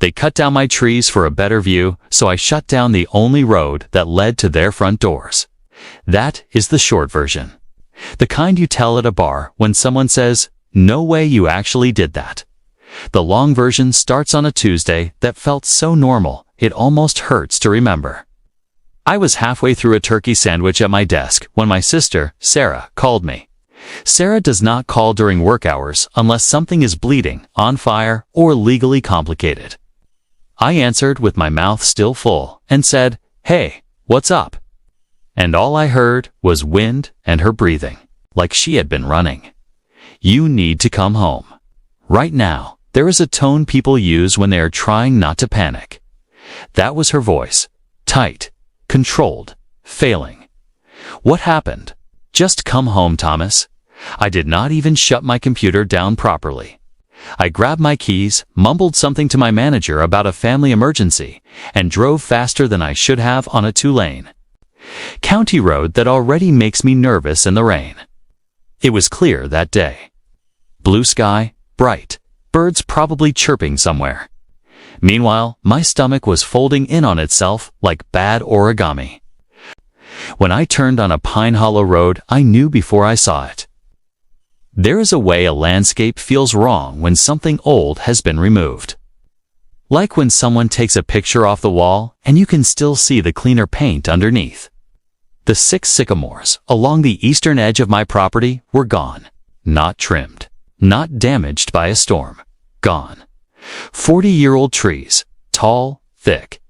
They cut down my trees for a better view, so I shut down the only road that led to their front doors. That is the short version. The kind you tell at a bar when someone says, "No way you actually did that." The long version starts on a Tuesday that felt so normal, it almost hurts to remember. I was halfway through a turkey sandwich at my desk when my sister, Sarah, called me. Sarah does not call during work hours unless something is bleeding, on fire, or legally complicated. I answered with my mouth still full and said, "Hey, what's up?" And all I heard was wind and her breathing, like she had been running. "You need to come home. Right now." There is a tone people use when they are trying not to panic. That was her voice. Tight, controlled, failing. What happened? "Just come home, Thomas." I did not even shut my computer down properly. I grabbed my keys, mumbled something to my manager about a family emergency, and drove faster than I should have on a 2-lane county road that already makes me nervous in the rain. It was clear that day. Blue sky, bright. Birds probably chirping somewhere. Meanwhile, my stomach was folding in on itself like bad origami. When I turned on a Pine Hollow road, I knew before I saw it. There is a way a landscape feels wrong when something old has been removed. Like when someone takes a picture off the wall and you can still see the cleaner paint underneath. The 6 sycamores along the eastern edge of my property were gone, not trimmed. Not damaged by a storm. Gone. 40-year-old trees, tall, thick.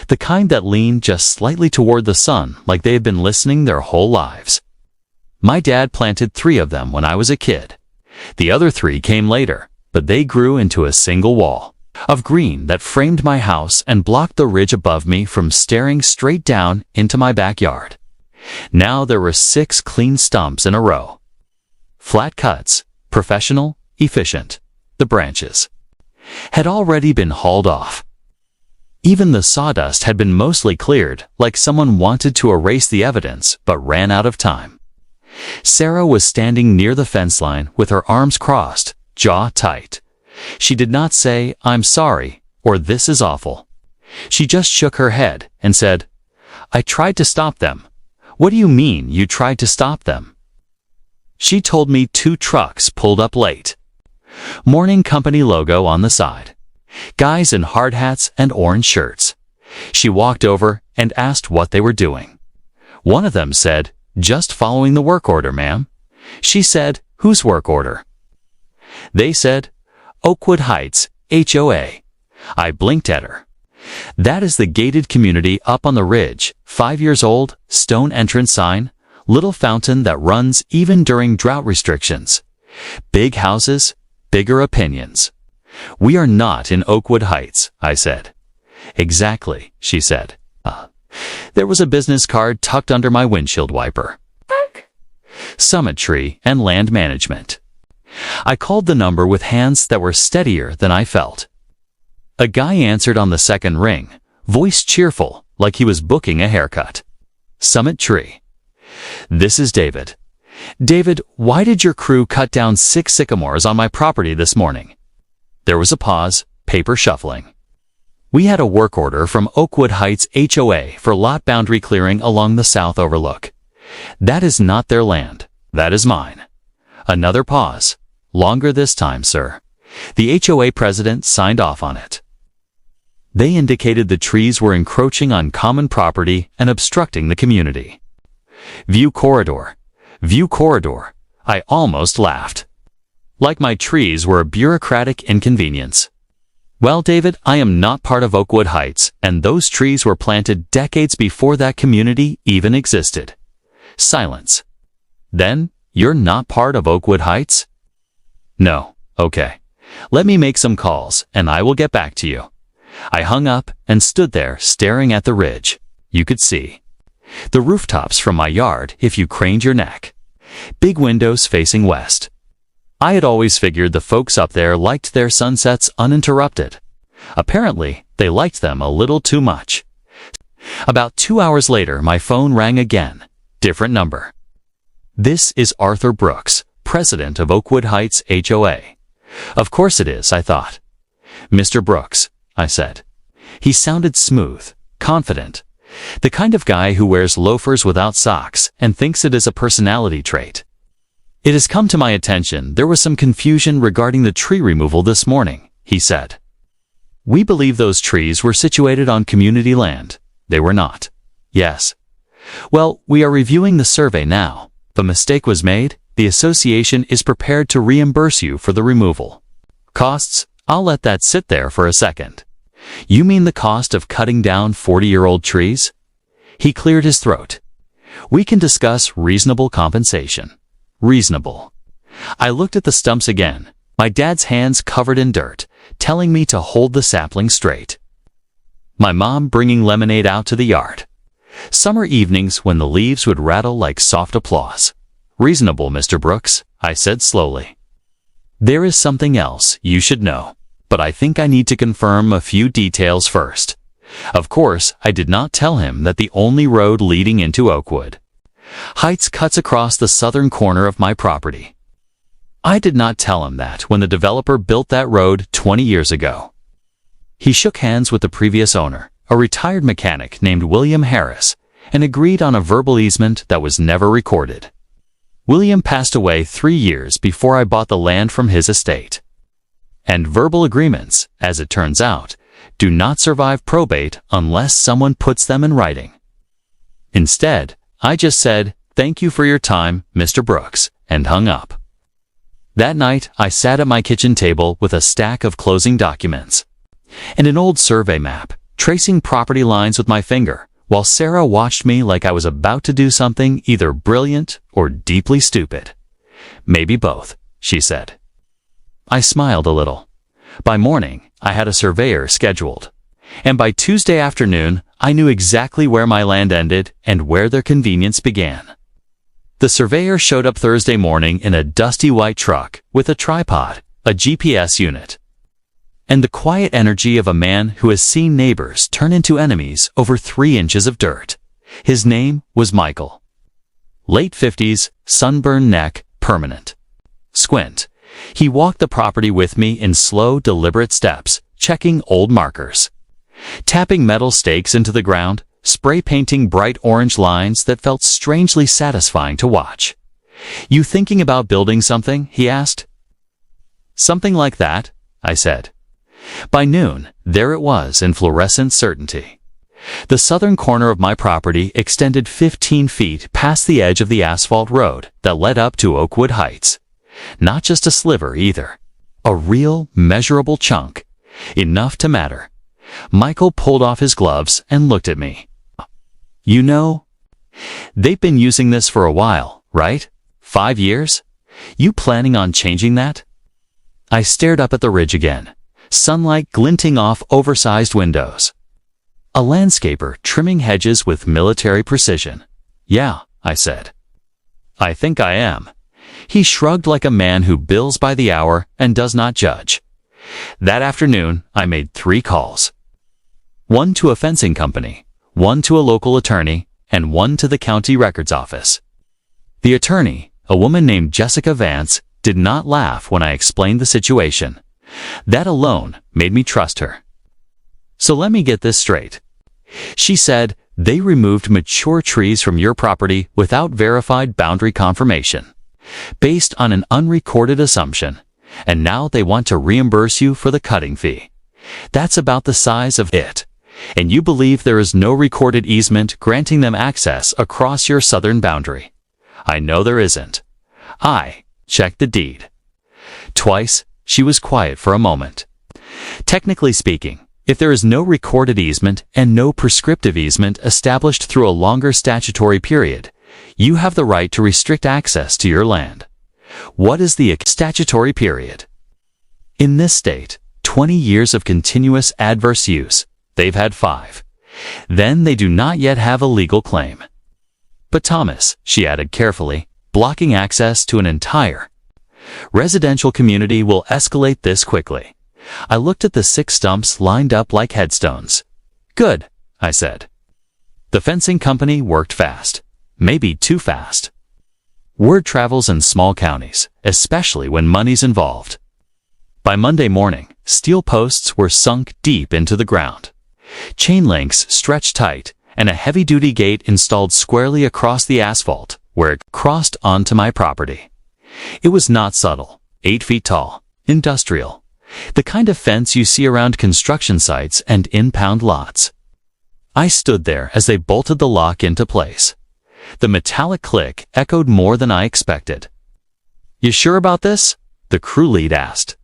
The kind that lean just slightly toward the sun like they have been listening their whole lives. My dad planted 3 of them when I was a kid. The other 3 came later, but they grew into a single wall of green that framed my house and blocked the ridge above me from staring straight down into my backyard. Now there were 6 clean stumps in a row. Flat cuts. Professional, efficient. The branches had already been hauled off. Even the sawdust had been mostly cleared, like someone wanted to erase the evidence but ran out of time. Sarah was standing near the fence line with her arms crossed, jaw tight. She did not say, "I'm sorry," or "This is awful." She just shook her head and said, "I tried to stop them." "What do you mean you tried to stop them?" She told me 2 trucks pulled up late. Morning company logo on the side. Guys in hard hats and orange shirts. She walked over and asked what they were doing. One of them said, "Just following the work order, ma'am." She said, "Whose work order?" They said, "Oakwood Heights, HOA." I blinked at her. That is the gated community up on the ridge, 5 years old, stone entrance sign. Little fountain that runs even during drought restrictions. Big houses, bigger opinions. "We are not in Oakwood Heights," I said. "Exactly," she said. There was a business card tucked under my windshield wiper. Summit Tree and Land Management. I called the number with hands that were steadier than I felt. A guy answered on the second ring, voice cheerful, like he was booking a haircut. Summit Tree. "This is David. David, why did your crew cut down 6 sycamores on my property this morning?" There was a pause, paper shuffling. "We had a work order from Oakwood Heights HOA for lot boundary clearing along the south overlook. That is not their land. That is mine." Another pause. "Longer this time, sir. The HOA president signed off on it." They indicated the trees were encroaching on common property and obstructing the community. View corridor. View corridor. I almost laughed. Like my trees were a bureaucratic inconvenience. "Well, David, I am not part of Oakwood Heights, and those trees were planted decades before that community even existed." Silence. "Then, you're not part of Oakwood Heights?" "No." "Okay. Let me make some calls, and I will get back to you." I hung up and stood there staring at the ridge. You could see the rooftops from my yard if you craned your neck. Big windows facing west. I had always figured the folks up there liked their sunsets uninterrupted. Apparently, they liked them a little too much. About 2 hours later, my phone rang again. Different number. "This is Arthur Brooks, president of Oakwood Heights HOA." Of course it is, I thought. "Mr. Brooks, I said. He sounded smooth, confident. The kind of guy who wears loafers without socks and thinks it is a personality trait. It has come to my attention there was some confusion regarding the tree removal this morning, he said. We believe those trees were situated on community land. They were not. Yes. Well, we are reviewing the survey now. If a mistake was made, the association is prepared to reimburse you for the removal. Costs? I'll let that sit there for a second. You mean the cost of cutting down 40-year-old trees? He cleared his throat. We can discuss reasonable compensation. Reasonable. I looked at the stumps again, my dad's hands covered in dirt, telling me to hold the sapling straight. My mom bringing lemonade out to the yard. Summer evenings when the leaves would rattle like soft applause. Reasonable, Mr. Brooks, I said slowly. There is something else you should know, but I think I need to confirm a few details first. Of course, I did not tell him that the only road leading into Oakwood Heights cuts across the southern corner of my property. I did not tell him that when the developer built that road 20 years ago. He shook hands with the previous owner, a retired mechanic named William Harris, and agreed on a verbal easement that was never recorded. William passed away 3 years before I bought the land from his estate. And verbal agreements, as it turns out, do not survive probate unless someone puts them in writing. Instead, I just said, "Thank you for your time, Mr. Brooks," and hung up. That night, I sat at my kitchen table with a stack of closing documents and an old survey map, tracing property lines with my finger, while Sarah watched me like I was about to do something either brilliant or deeply stupid. Maybe both, she said. I smiled a little. By morning, I had a surveyor scheduled, and by Tuesday afternoon, I knew exactly where my land ended and where their convenience began. The surveyor showed up Thursday morning in a dusty white truck with a tripod, a GPS unit, and the quiet energy of a man who has seen neighbors turn into enemies over 3 inches of dirt. His name was Michael. Late 50s, sunburned neck, permanent. Squint. He walked the property with me in slow, deliberate steps, checking old markers, tapping metal stakes into the ground, spray painting bright orange lines that felt strangely satisfying to watch. "You thinking about building something?" he asked. "Something like that," I said. By noon, there it was in fluorescent certainty. The southern corner of my property extended 15 feet past the edge of the asphalt road that led up to Oakwood Heights. Not just a sliver either. A real, measurable chunk. Enough to matter. Michael pulled off his gloves and looked at me. "You know, they've been using this for a while, right? 5 years? You planning on changing that?" I stared up at the ridge again, sunlight glinting off oversized windows. A landscaper trimming hedges with military precision. "Yeah," I said. "I think I am." He shrugged like a man who bills by the hour and does not judge. That afternoon, I made 3 calls. 1 to a fencing company, 1 to a local attorney, and 1 to the county records office. The attorney, a woman named Jessica Vance, did not laugh when I explained the situation. That alone made me trust her. "So let me get this straight," she said. "They removed mature trees from your property without verified boundary confirmation, based on an unrecorded assumption, and now they want to reimburse you for the cutting fee. That's about the size of it, and you believe there is no recorded easement granting them access across your southern boundary." "I know there isn't." I checked the deed. Twice, she was quiet for a moment. "Technically speaking, if there is no recorded easement and no prescriptive easement established through a longer statutory period, you have the right to restrict access to your land." "What is the statutory period?" "In this state, 20 years of continuous adverse use. They've had 5. Then they do not yet have a legal claim." "But Thomas," she added carefully, "blocking access to an entire residential community will escalate this quickly." I looked at the 6 stumps lined up like headstones. "Good," I said. The fencing company worked fast. Maybe too fast. Word travels in small counties, especially when money's involved. By Monday morning, Steel posts were sunk deep into the ground. Chain links stretched tight, and a heavy-duty gate installed squarely across the asphalt, where it crossed onto my property. It was not subtle, 8 feet tall, industrial, the kind of fence you see around construction sites and impound lots. I stood there as they bolted the lock into place. The metallic click echoed more than I expected. "You sure about this?" the crew lead asked.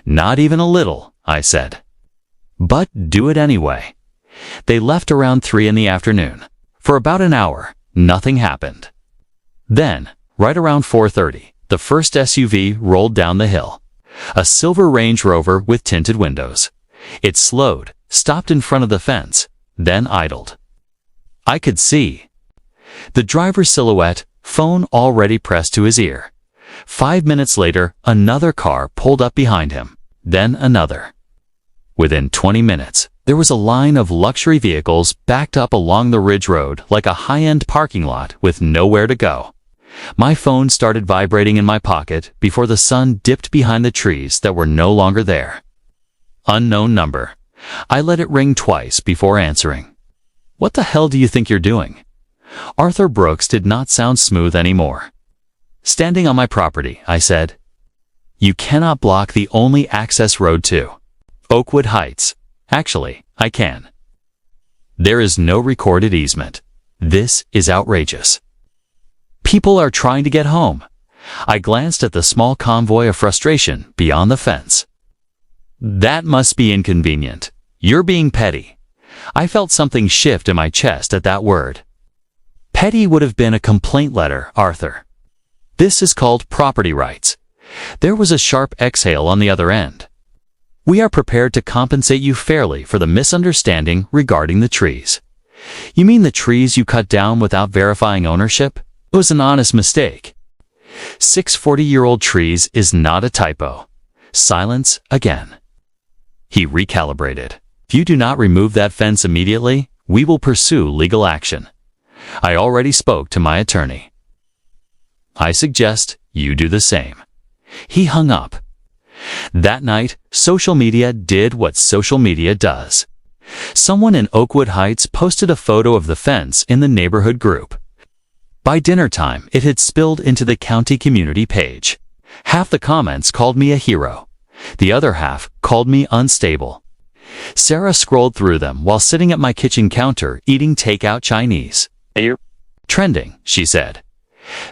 "Not even a little," I said. "But do it anyway." They left around 3 in the afternoon. For about an hour, nothing happened. Then, right around 4:30, the first SUV rolled down the hill. A silver Range Rover with tinted windows. It slowed, stopped in front of the fence, then idled. I could see the driver's silhouette, phone already pressed to his ear. 5 minutes later, another car pulled up behind him, then another. Within 20 minutes, there was a line of luxury vehicles backed up along the ridge road like a high-end parking lot with nowhere to go. My phone started vibrating in my pocket before the sun dipped behind the trees that were no longer there. Unknown number. I let it ring twice before answering. "What the hell do you think you're doing?" Arthur Brooks did not sound smooth anymore. "Standing on my property," I said. "You cannot block the only access road to Oakwood Heights." "Actually, I can. There is no recorded easement. This is outrageous. People are trying to get home." I glanced at the small convoy of frustration beyond the fence. "That must be inconvenient. You're being petty." I felt something shift in my chest at that word. Petty would have been a complaint letter, Arthur. This is called property rights. There was a sharp exhale on the other end. "We are prepared to compensate you fairly for the misunderstanding regarding the trees." "You mean the trees you cut down without verifying ownership?" "It was an honest mistake." 6 40-year-old trees is not a typo. Silence again. He recalibrated. "If you do not remove that fence immediately, we will pursue legal action. I already spoke to my attorney. I suggest you do the same." He hung up. That night, social media did what social media does. Someone in Oakwood Heights posted a photo of the fence in the neighborhood group. By dinner time, it had spilled into the county community page. Half the comments called me a hero. The other half called me unstable. Sarah scrolled through them while sitting at my kitchen counter eating takeout Chinese. "Trending," she said.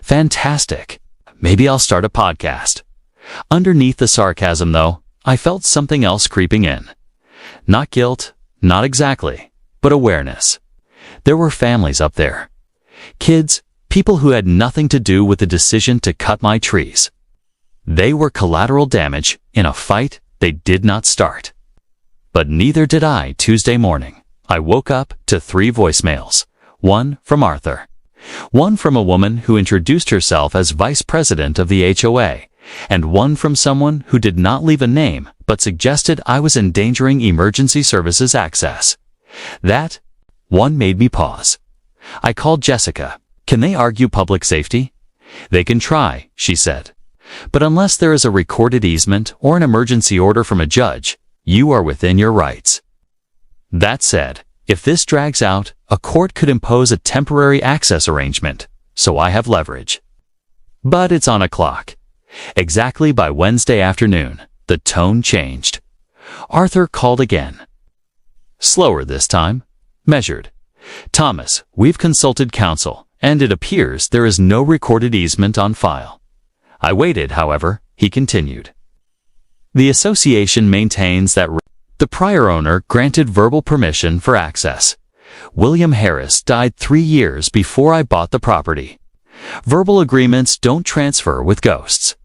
"Fantastic. Maybe I'll start a podcast." Underneath the sarcasm, though, I felt something else creeping in. Not guilt, not exactly, but awareness. There were families up there. Kids, people who had nothing to do with the decision to cut my trees. They were collateral damage in a fight they did not start. But neither did I Tuesday morning. I woke up to 3 voicemails. One from Arthur. One from a woman who introduced herself as vice president of the HOA. And one from someone who did not leave a name but suggested I was endangering emergency services access. That one made me pause. I called Jessica. "Can they argue public safety?" "They can try," she said. "But unless there is a recorded easement or an emergency order from a judge, you are within your rights." That said, if this drags out, a court could impose a temporary access arrangement, so I have leverage. But it's on a clock. Exactly by Wednesday afternoon, the tone changed. Arthur called again. Slower this time. Measured. "Thomas, we've consulted counsel, and it appears there is no recorded easement on file." I waited, however. He continued. "The association maintains that the prior owner granted verbal permission for access. William Harris died 3 years before I bought the property. Verbal agreements don't transfer with ghosts."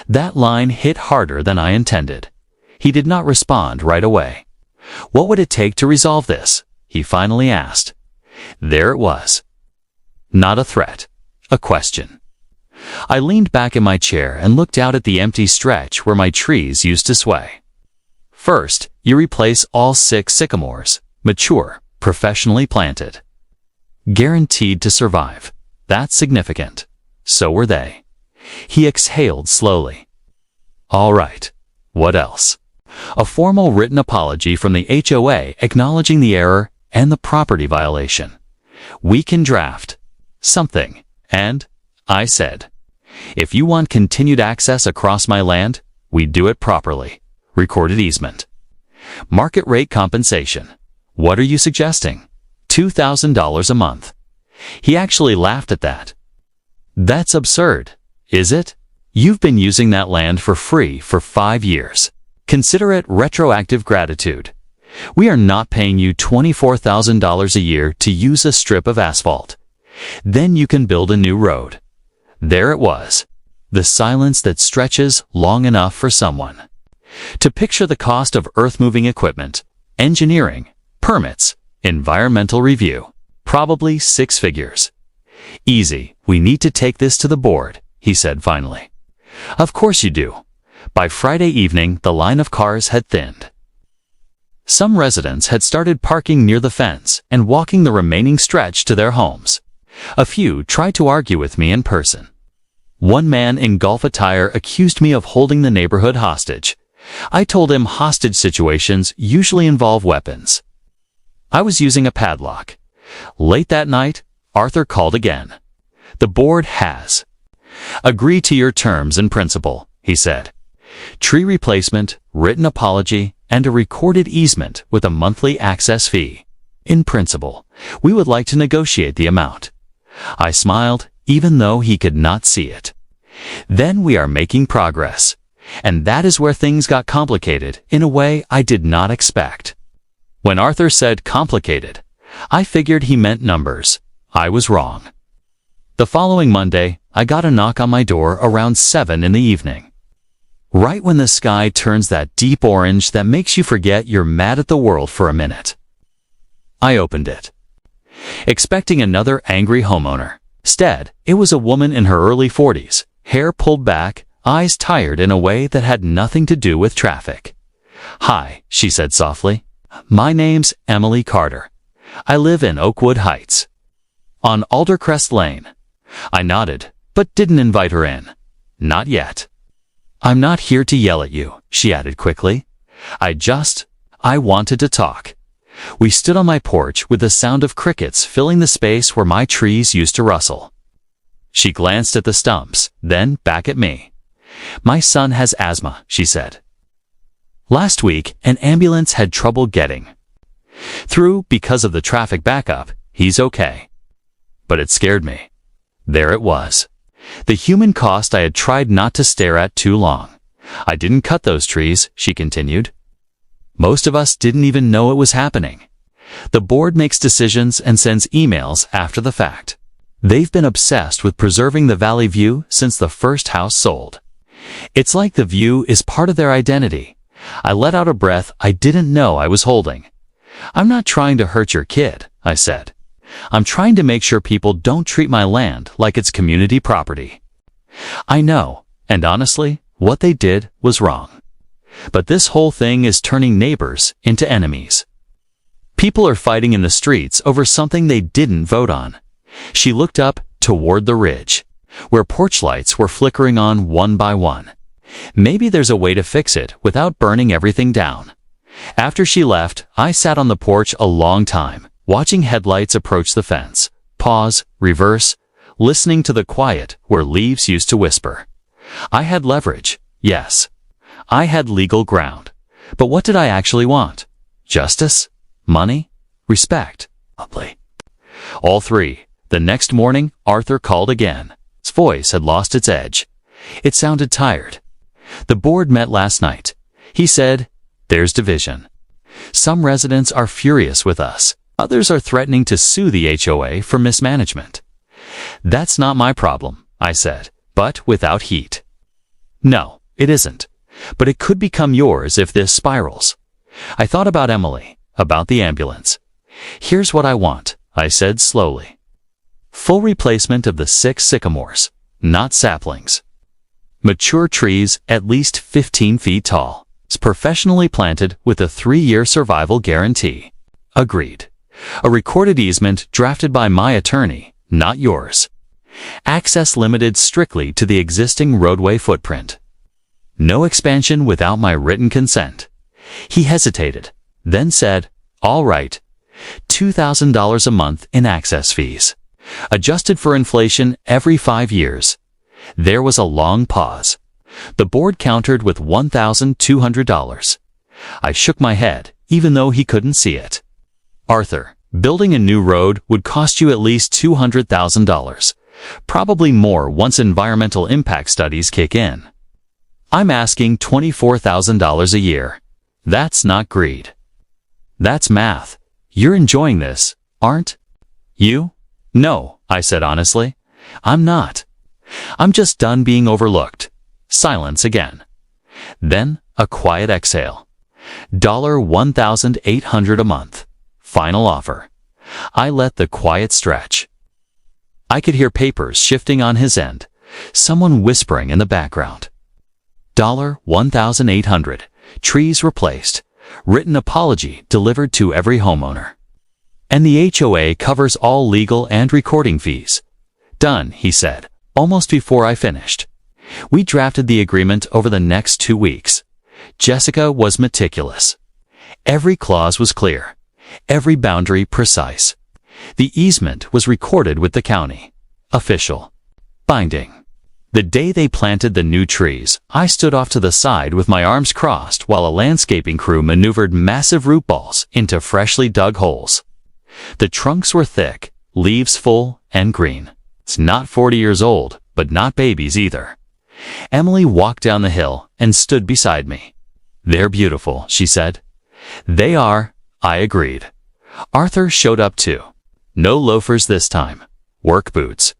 That line hit harder than I intended. He did not respond right away. "What would it take to resolve this?" he finally asked. There it was. Not a threat, a question. I leaned back in my chair and looked out at the empty stretch where my trees used to sway. First, you replace all 6 sycamores, mature, professionally planted. Guaranteed to survive. That's significant. So were they. He exhaled slowly. "All right. What else?" A formal written apology from the HOA acknowledging the error and the property violation. We can draft something. And I said, if you want continued access across my land, we do it properly. Recorded easement. Market rate compensation. What are you suggesting? $2,000 a month. He actually laughed at that. That's absurd, is it? You've been using that land for free for 5 years. Consider it retroactive gratitude. We are not paying you $24,000 a year to use a strip of asphalt. Then you can build a new road. There it was. The silence that stretches long enough for someone to picture the cost of earth-moving equipment, engineering, permits, environmental review. Probably 6 figures. Easy, we need to take this to the board, he said finally. Of course you do. By Friday evening, the line of cars had thinned. Some residents had started parking near the fence and walking the remaining stretch to their homes. A few tried to argue with me in person. One man in golf attire accused me of holding the neighborhood hostage. I told him hostage situations usually involve weapons. I was using a padlock. Late that night, Arthur called again. The board has agreed to your terms in principle, he said. Tree replacement, written apology, and a recorded easement with a monthly access fee. In principle, we would like to negotiate the amount. I smiled, even though he could not see it. Then we are making progress. And that is where things got complicated in a way I did not expect. When Arthur said complicated, I figured he meant numbers. I was wrong. The following Monday, I got a knock on my door around 7 in the evening. Right when the sky turns that deep orange that makes you forget you're mad at the world for a minute. I opened it, expecting another angry homeowner. Instead, it was a woman in her early 40s, hair pulled back, eyes tired in a way that had nothing to do with traffic. Hi, she said softly. My name's Emily Carter. I live in Oakwood Heights, on Aldercrest Lane. I nodded, but didn't invite her in. Not yet. I'm not here to yell at you, she added quickly. I wanted to talk. We stood on my porch with the sound of crickets filling the space where my trees used to rustle. She glanced at the stumps, then back at me. My son has asthma, she said. Last week, an ambulance had trouble getting through because of the traffic backup. He's okay. But it scared me. There it was. The human cost I had tried not to stare at too long. I didn't cut those trees, she continued. Most of us didn't even know it was happening. The board makes decisions and sends emails after the fact. They've been obsessed with preserving the valley view since the first house sold. It's like the view is part of their identity. I let out a breath I didn't know I was holding. I'm not trying to hurt your kid, I said. I'm trying to make sure people don't treat my land like it's community property. I know, and honestly, what they did was wrong. But this whole thing is turning neighbors into enemies. People are fighting in the streets over something they didn't vote on. She looked up toward the ridge, where porch lights were flickering on one by one. Maybe there's a way to fix it without burning everything down. After she left, I sat on the porch a long time, watching headlights approach the fence, pause, reverse, listening to the quiet where leaves used to whisper. I had leverage, yes. I had legal ground. But what did I actually want? Justice? Money? Respect? Probably. All three. The next morning, Arthur called again. His voice had lost its edge. It sounded tired. The board met last night. He said, there's division. Some residents are furious with us. Others are threatening to sue the HOA for mismanagement. That's not my problem, I said, but without heat. No, it isn't. But it could become yours if this spirals. I thought about Emily, about the ambulance. Here's what I want, I said slowly. Full replacement of the 6 sycamores, not saplings. Mature trees at least 15 feet tall, professionally planted with a 3-year survival guarantee. Agreed. A recorded easement drafted by my attorney, not yours. Access limited strictly to the existing roadway footprint. No expansion without my written consent. He hesitated, then said, "All right, $2,000 a month in access fees, adjusted for inflation every 5 years." There was a long pause. The board countered with $1,200. I shook my head, even though he couldn't see it. "Arthur, building a new road would cost you at least $200,000, probably more once environmental impact studies kick in. I'm asking $24,000 a year. That's not greed. That's math. You're enjoying this, aren't you?" "No," I said honestly. "I'm not. I'm just done being overlooked." Silence again. Then a quiet exhale. $1,800 a month. Final offer. I let the quiet stretch. I could hear papers shifting on his end, someone whispering in the background. $1,800. Trees replaced. Written apology delivered to every homeowner. And the HOA covers all legal and recording fees. "Done," he said, almost before I finished. We drafted the agreement over the next 2 weeks. Jessica was meticulous. Every clause was clear, every boundary precise. The easement was recorded with the county. Official. Binding. The day they planted the new trees, I stood off to the side with my arms crossed while a landscaping crew maneuvered massive root balls into freshly dug holes. The trunks were thick, leaves full and green. It's not 40 years old, but not babies either. Emily walked down the hill and stood beside me. "They're beautiful," she said. "They are," I agreed. Arthur showed up too. No loafers this time. Work boots.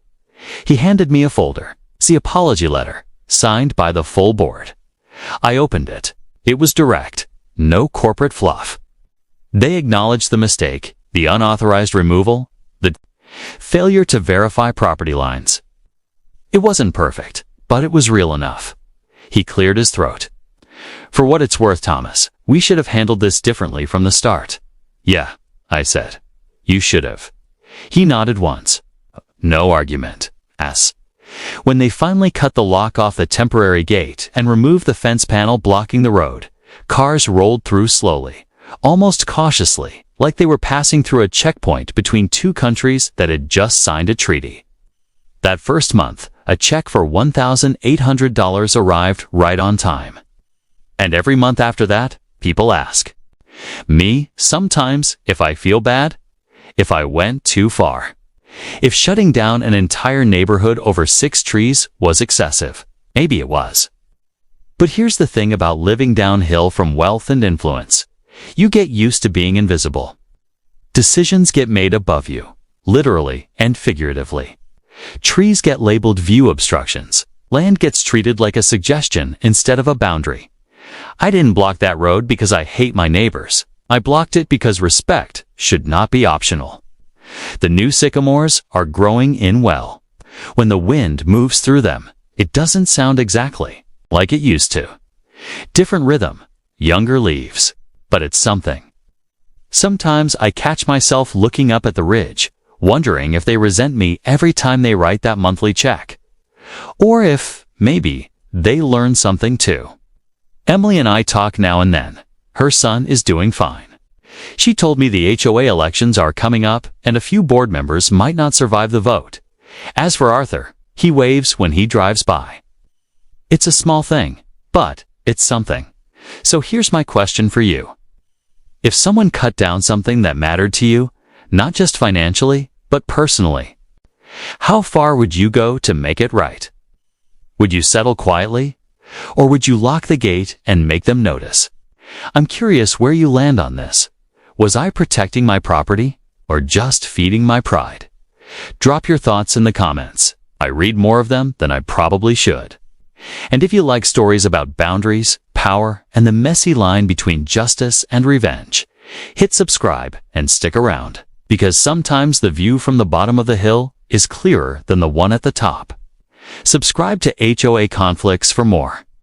He handed me a folder. The apology letter, signed by the full board. I opened it. It was direct. No corporate fluff. They acknowledged the mistake, the unauthorized removal, the failure to verify property lines. It wasn't perfect, but it was real enough. He cleared his throat. "For what it's worth, Thomas, we should have handled this differently from the start." "Yeah," I said. "You should have." He nodded once. No argument. When they finally cut the lock off the temporary gate and removed the fence panel blocking the road, cars rolled through slowly, almost cautiously, like they were passing through a checkpoint between two countries that had just signed a treaty. That first month, a check for $1,800 arrived right on time. And every month after that, people ask me, sometimes, if I feel bad, if I went too far. If shutting down an entire neighborhood over 6 trees was excessive. Maybe it was. But here's the thing about living downhill from wealth and influence. You get used to being invisible. Decisions get made above you, literally and figuratively. Trees get labeled view obstructions. Land gets treated like a suggestion instead of a boundary. I didn't block that road because I hate my neighbors. I blocked it because respect should not be optional. The new sycamores are growing in well. When the wind moves through them, it doesn't sound exactly like it used to. Different rhythm, younger leaves, but it's something. Sometimes I catch myself looking up at the ridge, wondering if they resent me every time they write that monthly check. Or if, maybe, they learn something too. Emily and I talk now and then. Her son is doing fine. She told me the HOA elections are coming up and a few board members might not survive the vote. As for Arthur, he waves when he drives by. It's a small thing, but it's something. So here's my question for you. If someone cut down something that mattered to you, not just financially, but personally, how far would you go to make it right? Would you settle quietly? Or would you lock the gate and make them notice? I'm curious where you land on this. Was I protecting my property or just feeding my pride? Drop your thoughts in the comments. I read more of them than I probably should. And if you like stories about boundaries, power, and the messy line between justice and revenge, hit subscribe and stick around, because sometimes the view from the bottom of the hill is clearer than the one at the top. Subscribe to HOA Conflicts for more.